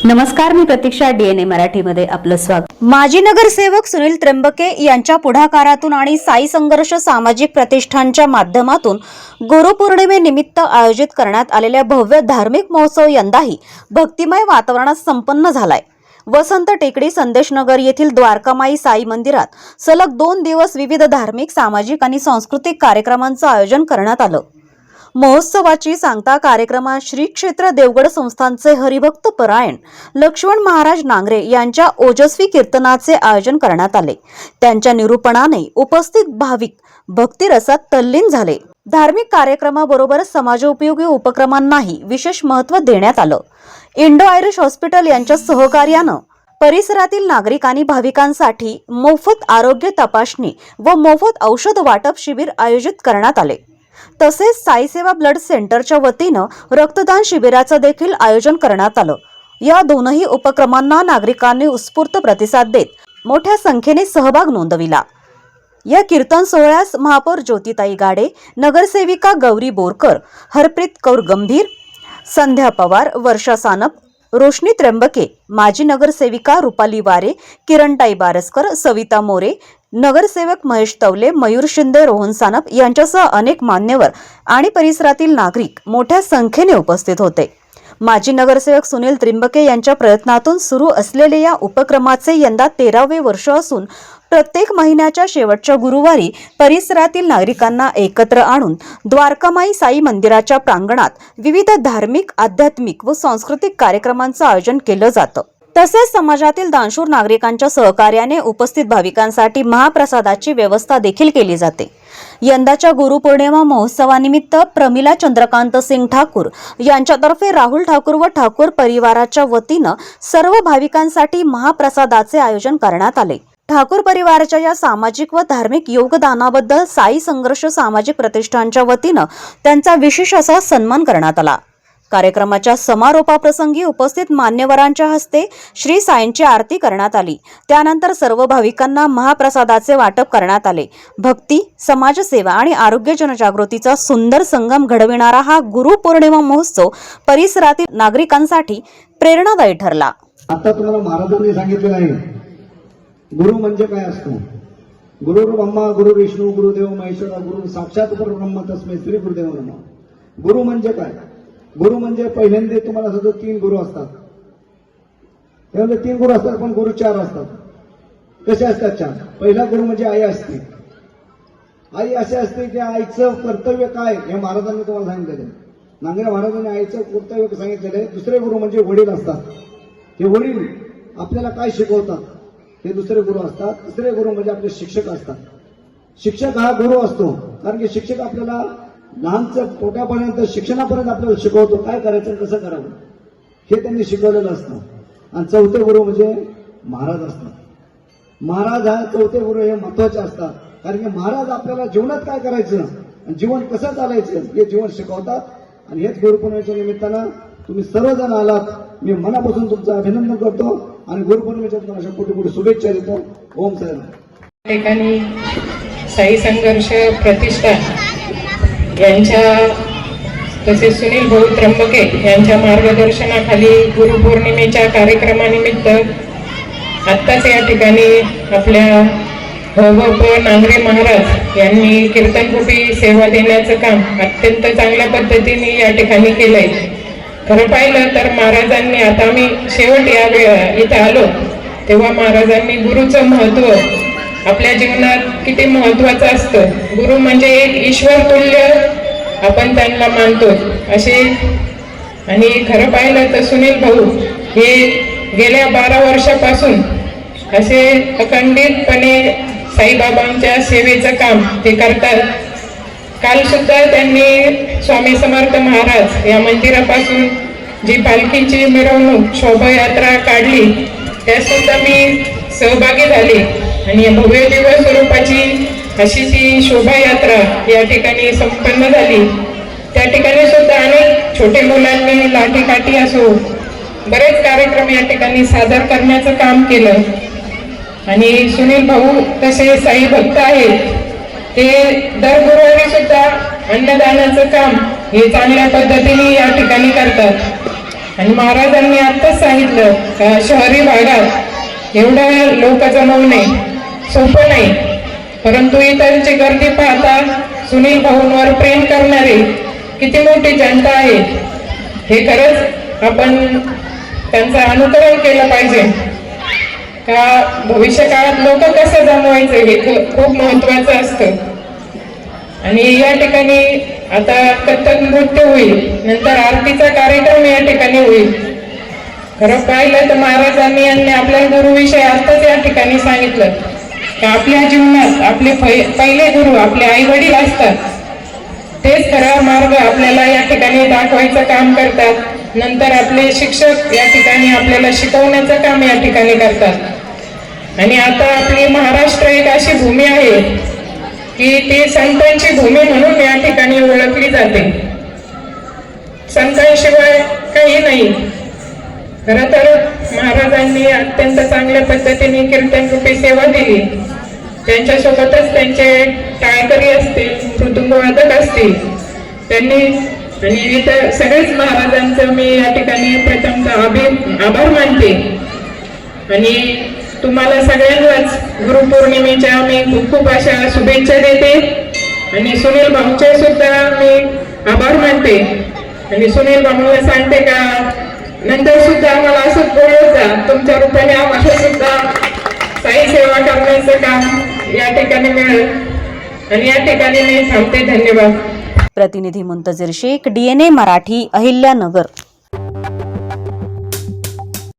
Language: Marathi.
नमस्कार, मी प्रतीक्षा, DNA मराठीमध्ये आपलं स्वागत। माजी नगरसेवक सुनील त्र्यंबके यांच्या पुढाकारातून आणि साई संघर्ष सामाजिक प्रतिष्ठानच्या माध्यमातून गुरुपौर्णिमेनिमित्त आयोजित करण्यात आलेल्या भव्य धार्मिक महोत्सव यंदाही भक्तिमय वातावरणात संपन्न झालाय। वसंत टेकडी संदेशनगर येथील द्वारकामाई साई मंदिरात सलग 2 दिवस विविध धार्मिक, सामाजिक आणि सांस्कृतिक कार्यक्रमांचं आयोजन करण्यात आलं। महोत्सवाची सांगता कार्यक्रमात श्री क्षेत्र देवगड संस्थानचे हरिभक्त परायण लक्ष्मण महाराज नांगरे यांच्या ओजस्वी कीर्तनाचे आयोजन करण्यात आले। त्यांच्या निरूपणाने उपस्थित भाविक भक्तिरसात तल्लीन झाले। धार्मिक कार्यक्रमाबरोबरच समाजोपयोगी उपक्रमांनाही विशेष महत्त्व देण्यात आलं। इंडो आयरिश हॉस्पिटल यांच्या सहकार्यानं परिसरातील नागरिक आणि भाविकांसाठी मोफत आरोग्य तपासणी व मोफत औषध वाटप शिबिर आयोजित करण्यात आले। तसेच साईसेवा ब्लड सेंटरच्या वतीनं रक्तदान शिबिराचं देखील आयोजन करण्यात आलं। या दोनही उपक्रमांना नागरिकांनी उत्स्फूर्त प्रतिसाद देत मोठ्या संख्येने सहभाग नोंदविला। या कीर्तन सोहळ्यास महापौर ज्योतिताई गाडे, नगरसेविका गौरी बोरकर, हरप्रीत कौर गंभीर, संध्या पवार, वर्षा सानप, रोशनी त्र्यंबके, माजी नगरसेविका रुपाली वारे, किरणताई बारसकर, सविता मोरे, नगरसेवक महेश तवले, मयूर शिंदे, रोहन सानप यांच्यासह अनेक मान्यवर आणि परिसरातील नागरिक मोठ्या संख्येने उपस्थित होते। माजी नगरसेवक सुनील त्र्यंबके यांच्या प्रयत्नातून सुरू असलेल्या या उपक्रमाचे यंदा 13वे वर्ष असून प्रत्येक महिन्याच्या शेवटच्या गुरुवारी परिसरातील नागरिकांना एकत्र आणून द्वारकामाई साई मंदिराच्या प्रांगणात विविध धार्मिक, आध्यात्मिक व सांस्कृतिक कार्यक्रमांचं आयोजन केलं जातं। तसेच समाजातील दानशूर नागरिकांच्या सहकार्याने उपस्थित भाविकांसाठी महाप्रसादाची व्यवस्था देखील केली जाते। यंदाच्या गुरुपौर्णिमा महोत्सवानिमित्त प्रमिला चंद्रकांत सिंग ठाकूर यांच्यातर्फे राहुल ठाकूर व ठाकूर परिवाराच्या वतीनं सर्व भाविकांसाठी महाप्रसादाचे आयोजन करण्यात आले। ठाकूर परिवाराच्या या सामाजिक व धार्मिक योगदानाबद्दल साई संघर्ष सामाजिक प्रतिष्ठानच्या वतीनं त्यांचा विशेष असा सन्मान करण्यात आला। कार्यक्रमाच्या समारोपाप्रसंगी उपस्थित मान्यवरांच्या हस्ते श्री साईंची आरती करण्यात आली। त्यानंतर सर्व भाविकांना महाप्रसादाचे वाटप करण्यात आले। भक्ती, समाजसेवा आणि आरोग्य जनजागृतीचा सुंदर संगम घडविणारा हा गुरुपौर्णिमा महोत्सव परिसरातील नागरिकांसाठी प्रेरणादायी ठरला। आता तुम्हाला महाराजांनी सांगितलेलं आहे, गुरु म्हणजे काय असतो। गुरु ब्रह्मा, गुरु विष्णू, गुरुदेव महेश्वरा, गुरु साक्षात परब्रह्म तस्मै श्री गुरुदेव नमः। गुरु म्हणजे काय? गुरु म्हणजे पहिल्यांदा तुम्हाला सांगतो 3 गुरु असतात। त्यामध्ये 3 गुरु असतात, पण गुरु 4 असतात। कसे असतात 4? पहिला गुरु म्हणजे आई असते। आई असे असते की आईचं कर्तव्य काय हे महाराजांनी तुम्हाला सांगितलेलं आहे। नांगरे महाराजांनी आईचं कर्तव्य सांगितलेलं आहे। दुसरे गुरु म्हणजे वडील असतात। हे वडील आपल्याला काय शिकवतात हे दुसरे गुरु असतात। तिसरे गुरु म्हणजे आपले शिक्षक असतात। शिक्षक हा गुरु असतो, कारण की शिक्षक आपल्याला लहानचं पोटापर्यंत शिक्षणापर्यंत आपल्याला शिकवतो, काय करायचं कसं करावं हे त्यांनी शिकवलेलं असतं। आणि चौथे गुरु म्हणजे महाराज असतात। महाराज हा चौथे गुरु हे महत्वाचे असतात, कारण की महाराज आपल्याला जीवनात काय करायचं आणि जीवन कसं चालायचं हे जीवन शिकवतात। आणि हेच गुरुपौर्णिमेच्या निमित्तानं तुम्ही सर्वजण आलात, मी मनापासून तुमचं अभिनंदन करतो आणि गुरुपौर्णिमेच्या तुम्हाला कोटी कोटी शुभेच्छा देतो। ओम साईराम। ठिकाणी साई संघर्ष प्रतिष्ठान यांच्या तसेच सुनील भाऊ त्र्यंबके यांच्या मार्गदर्शनाखाली गुरुपौर्णिमेच्या कार्यक्रमानिमित्त आत्ताच या ठिकाणी आपल्या भगवप नांगरे महाराज यांनी कीर्तनरूपी सेवा देण्याचं काम अत्यंत चांगल्या पद्धतीने या ठिकाणी केलंय। खरं पाहिलं तर महाराजांनी, आता मी शेवट या इथं आलो तेव्हा महाराजांनी गुरुचं महत्त्व आपल्या जीवनात किती महत्त्वाचं असतं। गुरु म्हणजे एक ईश्वर तुल्य आपण त्यांना मानतो असे। आणि खरं पाहिलं तर सुनील भाऊ हे गेल्या 12 वर्षापासून असे अखंडितपणे साईबाबांच्या सेवेचं काम ते करतात। काल सुद्धा त्यांनी स्वामी समर्थ महाराज या मंदिरापासून जी पालखीची मिरवणूक शोभायात्रा काढली त्यात सुद्धा मी सहभागी झाले। आणि भव्य दिव्य स्वरूपाची अशी ती शोभायात्रा या ठिकाणी संपन्न झाली। त्या ठिकाणी सुद्धा अनेक छोटे मुलांनी लाठीकाठी असो बरेच कार्यक्रम या ठिकाणी सादर करण्याचं काम केलं। आणि सुनील भाऊ तसे साई भक्त आहेत, ते दर गुरुवारी सुद्धा अन्नदानाचं काम हे चांगल्या पद्धतीने या ठिकाणी करतात। आणि महाराजांनी आत्ताच सांगितलं का शहरी भागात एवढं लोक जमवणे सोपं नाही, परंतु इतरांची गर्दी पाहता सुनील भाऊंवर प्रेम करणारी किती मोठी जनता आहे, हे खरंच आपण त्यांचं अनुकरण केलं पाहिजे. का भविष्य काळात लोक कसं जमवायचं हे खूप महत्वाचं असतं. आणि या ठिकाणी आता कथ्थक नृत्य होईल, नंतर आरतीचा कार्यक्रम या ठिकाणी होईल. खरं पाहिलं तर महाराजांनी यांनी आपल्या गुरुविषयी आताच या ठिकाणी सांगितलं की आपल्या जीवनात आपले पहिले गुरु आपले आई वडील असतात, तेच खरा मार्ग आपल्याला या ठिकाणी दाखवायचं काम करतात. नंतर आपले शिक्षक या ठिकाणी आपल्याला शिकवण्याचं काम या ठिकाणी करतात. आणि आता आपली महाराष्ट्र एक अशी भूमी आहे की ती संतांची भूमी म्हणून या ठिकाणी ओळखली जाते. संतांशिवाय काही नाही. खरं तर महाराजांनी अत्यंत चांगल्या पद्धतीने कीर्तन रूपी सेवा दिली. त्यांच्यासोबतच त्यांचे टाळकरी असतील, मृदुंगवादक असतील, त्यांनी आणि इतर सगळेच महाराजांचं मी या ठिकाणी प्रथमतः आभार मानते. आणि तुम्हाला सगळ्यांनाच गुरुपौर्णिमेच्या मी खूप खूप अशा शुभेच्छा देते. आणि सुनील भाऊचे सुद्धा मी आभार मानते. आणि सुनील भाऊला सांगते का नंतर सुद्धा आम्हाला असंच बोलत जा, तुमच्या रूपाने आम्हाला सुद्धा साई सेवा करण्याचं काम या ठिकाणी मिळेल. आणि या ठिकाणी मी थांबते. धन्यवाद. प्रतिनिधी मुंतजीर शेख, DNA मराठी, अहिल्यानगर.